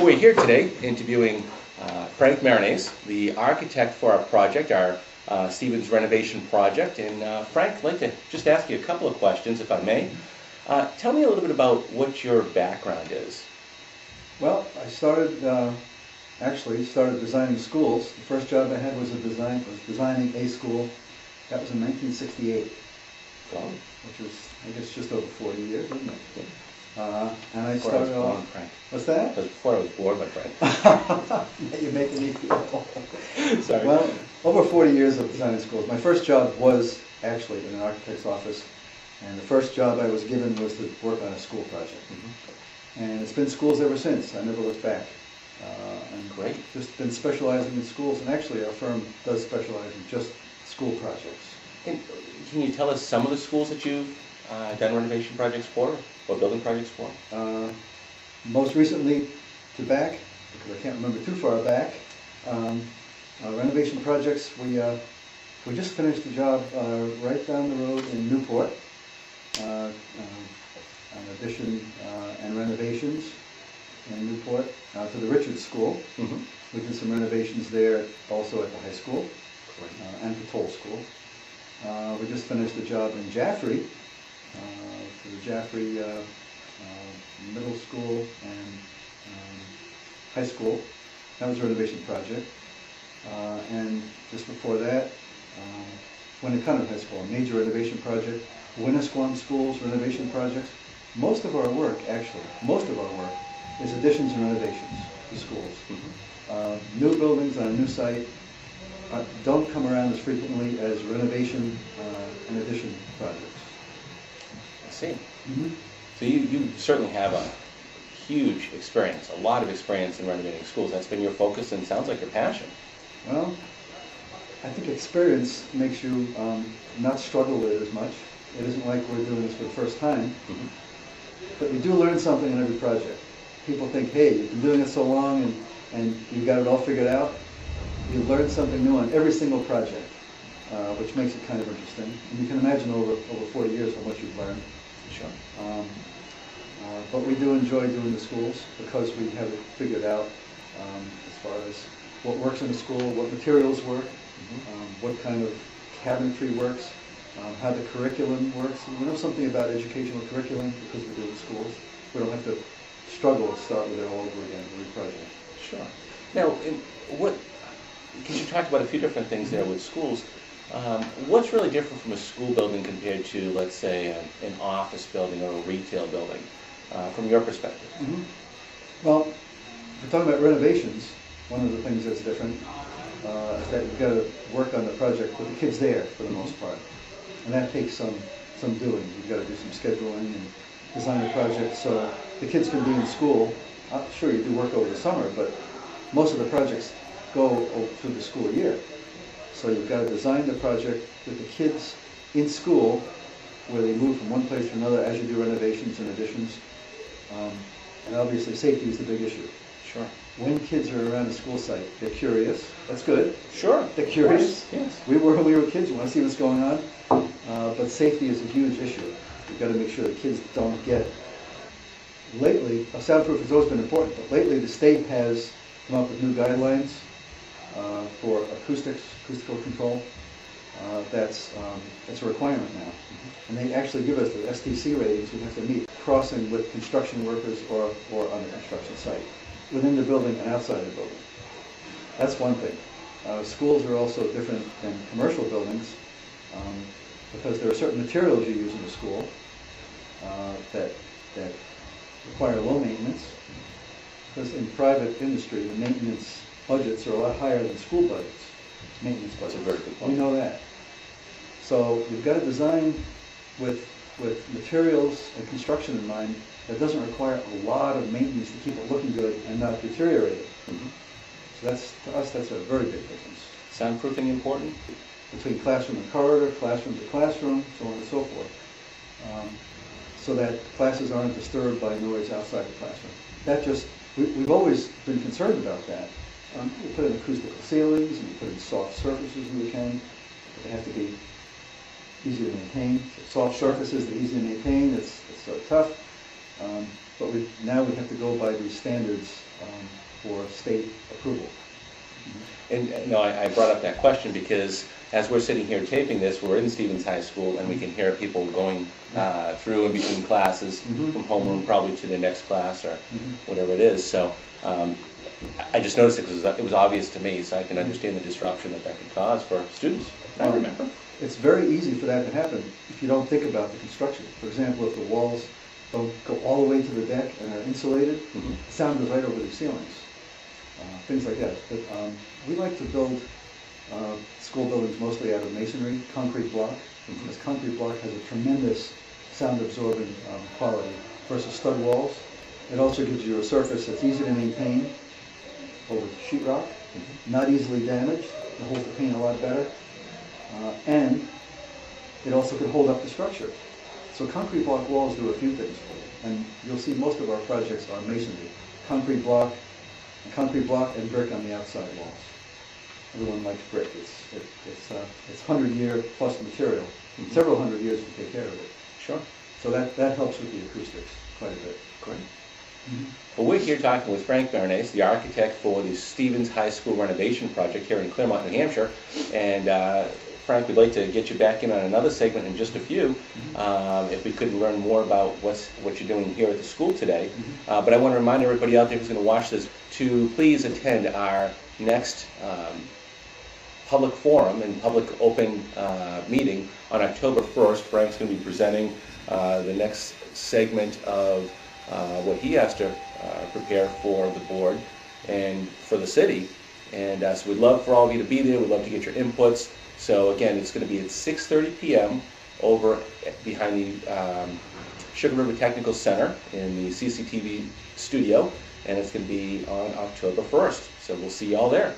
we're here today interviewing Frank Marinace, the architect for our project, our Stevens renovation project. And Frank, I'd like to just ask you a couple of questions, if I may. Tell me a little bit about what your background is. Well, I started designing schools. The first job I had was designing a school. That was in 1968, Wow. which was, I guess, just over 40 years, wasn't it? And I Before started I was born, off. Frank. What's that? That was before I was born, my friend. You're making me feel old. Sorry. Well, over 40 years of designing schools. My first job was actually in an architect's office, and the first job I was given was to work on a school project. And it's been schools ever since. I never looked back. And Great. just been specializing in schools, and actually our firm does specialize in just school projects. And can you tell us some of the schools that you've done renovation projects for, or building projects for? Most recently, because I can't remember too far back, renovation projects, we just finished a job right down the road in Newport, an addition and renovations in Newport to the Richards School. We did some renovations there also at the high school and the Toll School. We just finished a job in Jaffrey, for the Jaffrey Middle School and High School. That was a renovation project. And just before that, Winnicott High School, a major renovation project. Winnisquam Schools, renovation projects. Most of our work is additions and renovations to schools. New buildings on a new site don't come around as frequently as renovation and addition projects. I see. So you certainly have a huge experience, a lot of experience in renovating schools. That's been your focus and sounds like your passion. Well, I think experience makes you not struggle with it as much. It isn't like we're doing this for the first time, but you do learn something in every project. People think, hey, you've been doing it so long and you've got it all figured out. You learn something new on every single project, which makes it kind of interesting. And you can imagine over 40 years how much you've learned. Sure. But we do enjoy doing the schools because we have it figured out as far as what works in the school, what materials work, what kind of cabinetry works, how the curriculum works. We know something about educational curriculum because we do it in schools. We don't have to struggle to start with it all over again every project. Sure. Now, because you talked about a few different things there with schools, what's really different from a school building compared to, let's say, an office building or a retail building, from your perspective? Well, if we're talking about renovations, one of the things that's different is that you've got to work on the project with the kids there for the most part. And that takes some doing. You've got to do some scheduling and design the project so the kids can be in school. Sure, you do work over the summer, but most of the projects go through the school year. So you've got to design the project with the kids in school where they move from one place to another as you do renovations and additions. And obviously safety is the big issue. Sure. When kids are around a school site, they're curious. That's good. Sure. They're curious. Yes. We were when we were kids. We want to see what's going on. But safety is a huge issue. You've got to make sure the kids don't get. Lately, soundproof has always been important, but lately the state has come up with new guidelines for acoustical control. That's a requirement now. And they actually give us the STC ratings we have to meet crossing with construction workers or on the construction site, within the building and outside the building. That's one thing. Schools are also different than commercial buildings because there are certain materials you use in the school that require low maintenance. Because in private industry, the maintenance budgets are a lot higher than school budgets. Maintenance budgets. That's a very good point. We know that. So you've got to design with materials and construction in mind that doesn't require a lot of maintenance to keep it looking good and not deteriorating. So to us, that's a very big difference. Soundproofing important? Between classroom and corridor, classroom to classroom, so on and so forth. So that classes aren't disturbed by noise outside the classroom. We've always been concerned about that. We put in acoustical ceilings and we put in soft surfaces when we can, but they have to be easy to maintain. So soft surfaces that are easy to maintain, it's so tough. but now we have to go by these standards for state approval. And no, I brought up that question because as we're sitting here taping this, we're in Stevens High School, and we can hear people going through in between classes, from homeroom probably to the next class or whatever it is. So I just noticed it because it was obvious to me, so I can understand the disruption that could cause for students. I remember. It's very easy for that to happen if you don't think about the construction. For example, if the walls don't go all the way to the deck and are insulated, the sound goes right over the ceilings. Things like that. But we like to build school buildings mostly out of masonry, concrete block, because concrete block has a tremendous sound-absorbing quality versus stud walls. It also gives you a surface that's easy to maintain over sheetrock, not easily damaged. It holds the paint a lot better, and it also can hold up the structure. So concrete block walls do a few things for you, and you'll see most of our projects are masonry, concrete block and brick on the outside walls. Everyone likes brick. It's 100-year plus material. Several hundred years to take care of it. Sure. So that helps with the acoustics quite a bit. Great. Well, we're here talking with Frank Marinace, the architect for the Stevens High School renovation project here in Claremont, New Hampshire. And Frank, we'd like to get you back in on another segment in just a few, if we could learn more about what you're doing here at the school today. But I want to remind everybody out there who's going to watch this to please attend our next public forum and public open meeting on October 1st. Frank's going to be presenting the next segment of what he has to prepare for the board and for the city. And so we'd love for all of you to be there. We'd love to get your inputs. So again, it's going to be at 6:30 p.m. over behind the Sugar River Technical Center in the CCTV studio, and it's going to be on October 1st. So we'll see you all there.